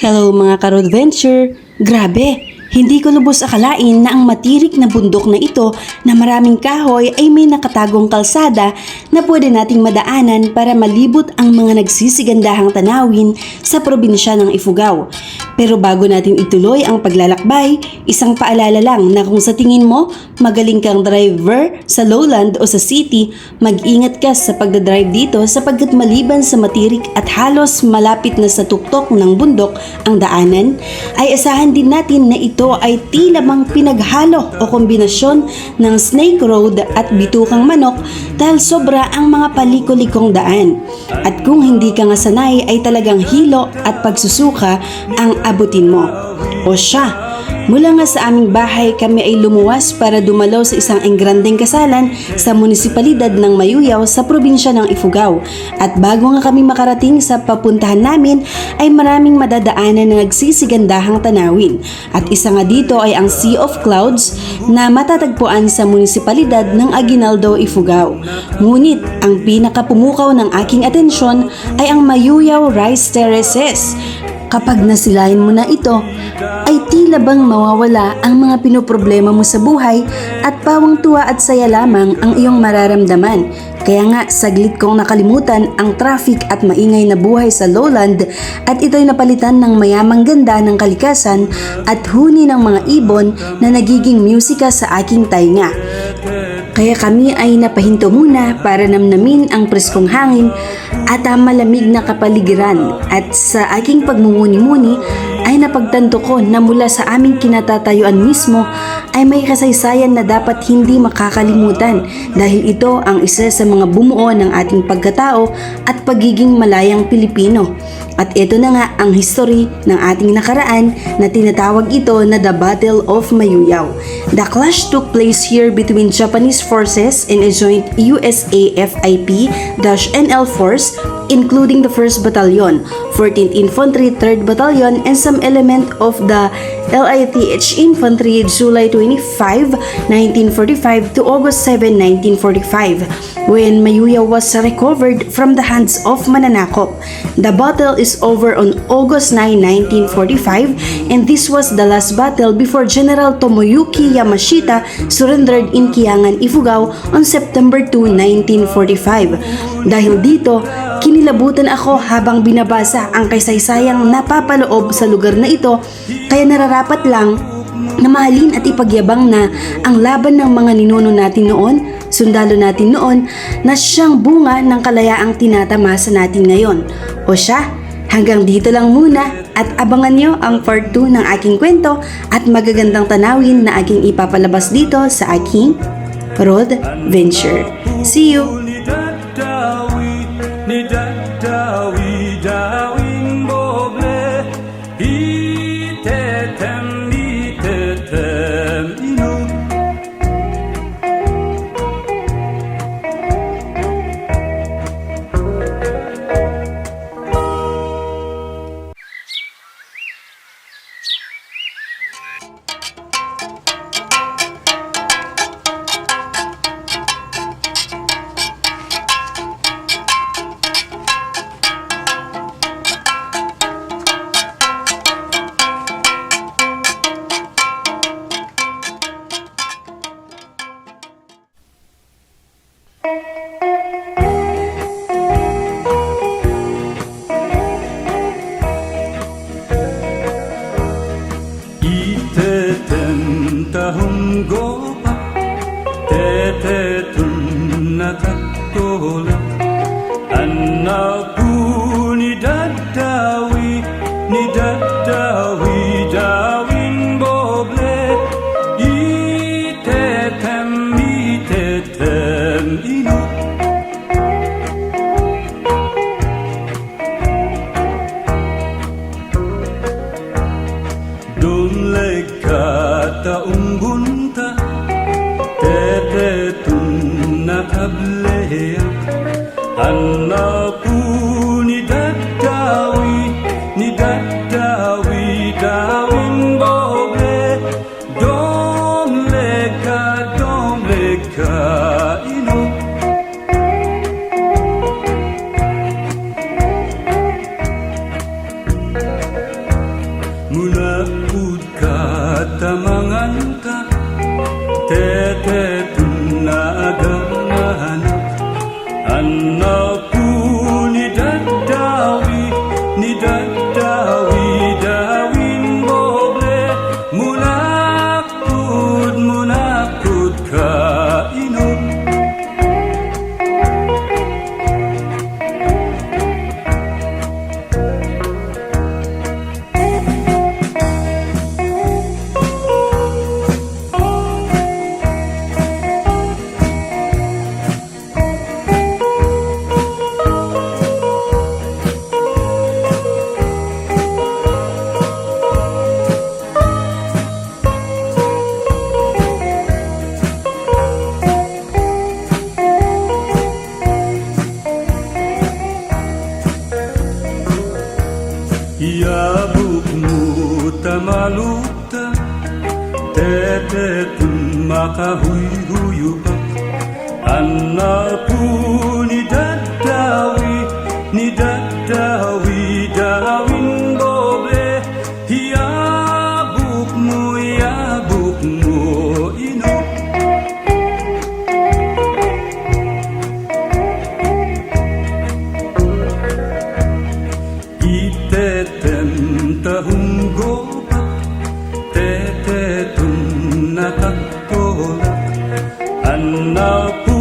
Hello mga ka-Roadventure! Grabe! Hindi ko lubos akalain na ang matirik na bundok na ito na maraming kahoy ay may nakatagong kalsada na pwede nating madaanan para malibot ang mga nagsisigandahang tanawin sa probinsya ng Ifugao. Pero bago natin ituloy ang paglalakbay, isang paalala lang na kung sa tingin mo magaling kang driver sa lowland o sa city, mag-ingat ka sa pagdadrive dito sapagkat maliban sa matirik at halos malapit na sa tuktok ng bundok ang daanan, ay asahan din natin na ito ay tila bang pinaghalo o kombinasyon ng snake road at bitukang manok dahil sobra ang mga paliko-likong daan. At kung hindi ka nga sanay ay talagang hilo at pagsusuka ang abutin mo. O siya, mula nga sa aming bahay kami ay lumuwas para dumalaw sa isang engrandeng kasalan sa munisipalidad ng Mayuyaw sa probinsya ng Ifugao. At bago nga kami makarating sa papuntahan namin ay maraming madadaanan na nagsisigandahang tanawin. At isa nga dito ay ang Sea of Clouds na matatagpuan sa munisipalidad ng Aguinaldo, Ifugao. Ngunit ang pinakapumukaw ng aking atensyon ay ang Mayuyaw Rice Terraces. Kapag nasilayan mo na ito, ay tila bang mawawala ang mga pinoproblema mo sa buhay at pawang-tuwa at saya lamang ang iyong mararamdaman. Kaya nga saglit kong nakalimutan ang traffic at maingay na buhay sa lowland at ito'y napalitan ng mayamang ganda ng kalikasan at huni ng mga ibon na nagiging musika sa aking tainga. Kaya kami ay napahinto muna para namnamin ang preskong hangin at ang malamig na kapaligiran. At sa aking pagmumuni-muni ay napagtanto ko na mula sa aming kinatatayuan mismo ay may kasaysayan na dapat hindi makakalimutan dahil ito ang isa sa mga bumuo ng ating pagkatao at pagiging malayang Pilipino. At ito na nga ang history ng ating nakaraan na tinatawag ito na the Battle of Mayuyaw. The clash took place here between Japanese forces and a joint USAFIP-NL force including the 1st Battalion, 14th Infantry 3rd Battalion and some element of the LITH Infantry July 25, 1945 to August 7, 1945 when Mayuyaw was recovered from the hands of Mananakop. The battle is over on August 9, 1945 and this was the last battle before General Tomoyuki Yamashita surrendered in Kiangan, Ifugao on September 2, 1945. Dahil dito, kinilabutan ako habang binabasa ang kasaysayang napapaloob sa lugar na ito kaya nararapat lang na mahalin at ipagyabang na ang laban ng mga ninuno natin noon, sundalo natin noon, na siyang bunga ng kalayaang tinatamasa natin ngayon. O siya, hanggang dito lang muna at abangan nyo ang part 2 ng aking kwento at magagandang tanawin na aking ipapalabas dito sa aking road venture. See you! Tahun gopa tete tunna taktola anna puni dadawi dawin boble itetem inu don lekata umbunta tete tunna tablea anna puni dadawi dawin boble dom leka inu munapud ka tamangan ka tetetun na agamanak anak ni Dadawi dawin boble munapud ka inom Iabuk mo tamaluta tetetun makahuy-huyupak anak po ni Dadawi dawin boble iabuk mo inom itetem tahong gopak tetetun nakatolak anak